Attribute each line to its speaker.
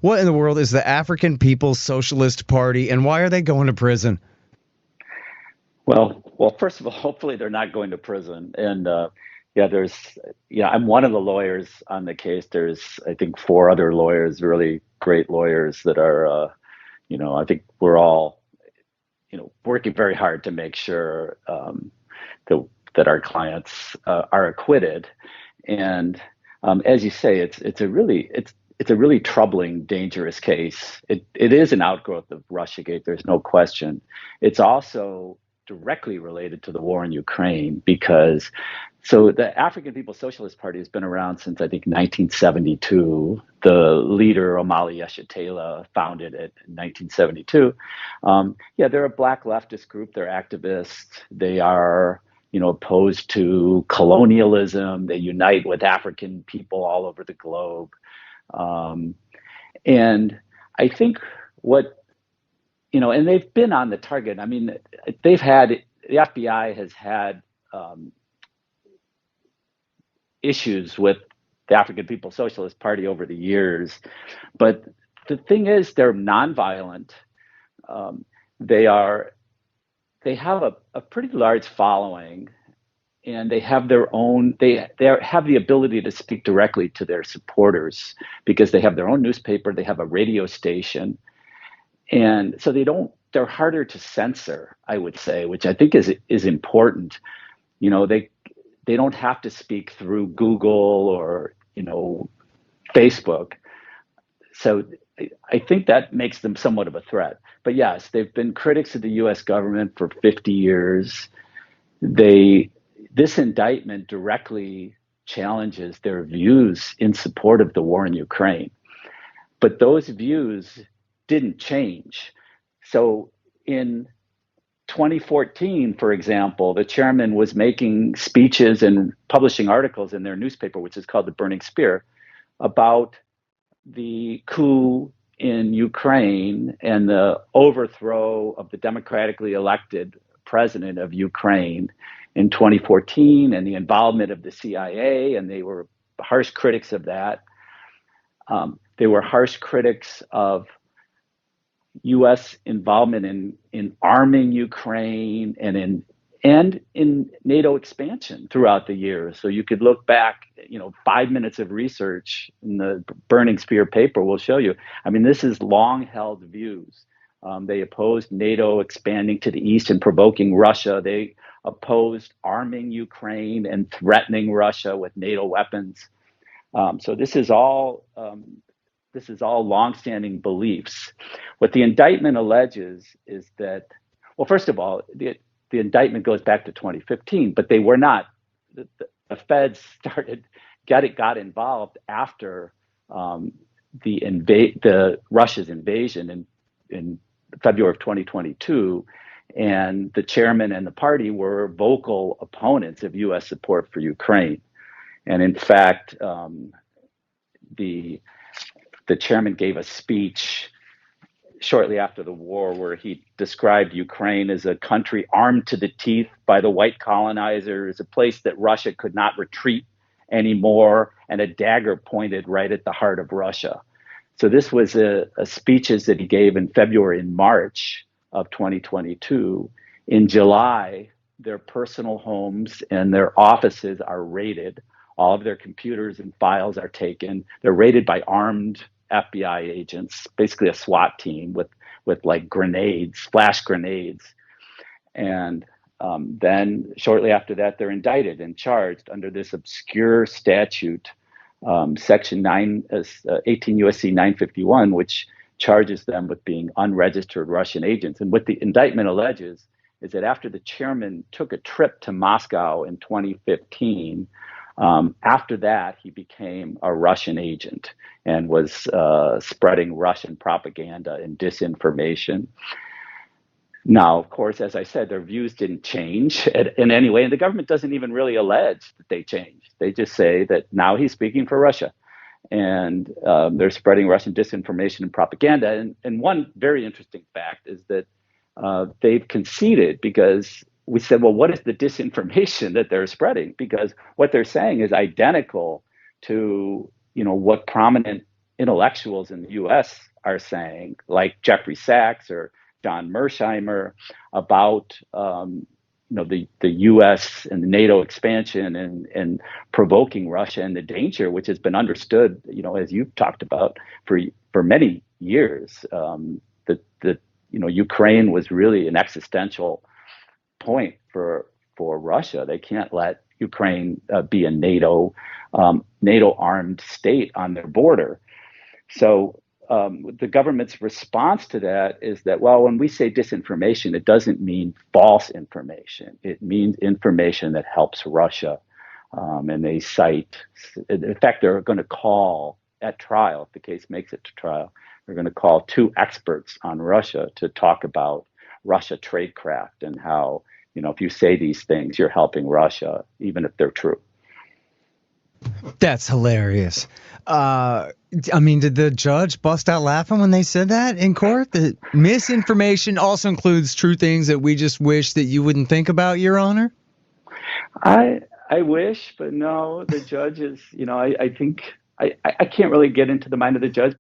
Speaker 1: What in the world is the African People's Socialist Party, and why are they going to prison?
Speaker 2: Well, first of all, hopefully they're not going to prison. And yeah, I'm one of the lawyers on the case. There's, I think, four other lawyers, really great lawyers that are, I think we're all, working very hard to make sure that our clients are acquitted. And as you say, it's a really troubling, dangerous case. It is an outgrowth of RussiaGate. There's no question. It's also directly related to the war in Ukraine because so the African People's Socialist Party has been around since I think 1972. The leader Omali Yeshitela founded it in 1972. Yeah, they're a black leftist group. They're activists. They are opposed to colonialism. They unite with African people all over the globe. Um, and I think and they've been on the target. I mean, the FBI has had issues with the African People's Socialist Party over the years. But the thing is, they're nonviolent. Um, they are, they have a pretty large following, and they have their own they have the ability to speak directly to their supporters because they have their own newspaper, they have a radio station, and so they're harder to censor, I would say, which I think is important. They don't have to speak through Google or Facebook. So I think that makes them somewhat of a threat. But yes, they've been critics of the US government for 50 years. They This indictment directly challenges their views in support of the war in Ukraine. But those views didn't change. So in 2014, for example, the chairman was making speeches and publishing articles in their newspaper, which is called the Burning Spear, about the coup in Ukraine and the overthrow of the democratically elected president of Ukraine in 2014 and the involvement of the CIA. And they were harsh critics of that. They were harsh critics of U.S. involvement in arming Ukraine and in NATO expansion throughout the years. So you could look back, 5 minutes of research in the Burning Spear paper will show you. I mean, this is long held views. They opposed NATO expanding to the east and provoking Russia. They opposed arming Ukraine and threatening Russia with NATO weapons. So this is all longstanding beliefs. What the indictment alleges is that, well, first of all, the indictment goes back to 2015, but they were not. The feds got involved after the Russia's invasion in February of 2022, and the chairman and the party were vocal opponents of U.S. support for Ukraine. And in fact, the the chairman gave a speech shortly after the war where he described Ukraine as a country armed to the teeth by the white colonizers, a place that Russia could not retreat anymore, and a dagger pointed right at the heart of Russia. So this was a speeches that he gave in February and March of 2022. In July, their personal homes and their offices are raided. All of their computers and files are taken. They're raided by armed FBI agents, basically a SWAT team with like grenades, flash grenades. And then shortly after that, they're indicted and charged under this obscure statute, Section 18 USC 951, which charges them with being unregistered Russian agents. And what the indictment alleges is that after the chairman took a trip to Moscow in 2015, after that, he became a Russian agent and was spreading Russian propaganda and disinformation. Now, of course, as I said, their views didn't change in any way, and the government doesn't even really allege that they changed. They just say that now he's speaking for Russia, and they're spreading Russian disinformation and propaganda. And one very interesting fact is that they've conceded because we said, well, what is the disinformation that they're spreading? Because what they're saying is identical to what prominent intellectuals in the U.S. are saying, like Jeffrey Sachs or John Mersheimer, about the U.S. and the NATO expansion and provoking Russia and the danger, which has been understood, as you've talked about for many years. That Ukraine was really an existential point for Russia. They can't let Ukraine be a NATO armed state on their border. So the government's response to that is that, well, when we say disinformation, it doesn't mean false information. It means information that helps Russia. And they cite, in fact, they're going to call at trial, if the case makes it to trial, they're going to call two experts on Russia to talk about Russia tradecraft and how, if you say these things, you're helping Russia, even if they're true.
Speaker 1: That's hilarious. I mean, did the judge bust out laughing when they said that in court? That misinformation also includes true things that we just wish that you wouldn't think about, Your Honor?
Speaker 2: I wish, but no, the judge is, I think I can't really get into the mind of the judge.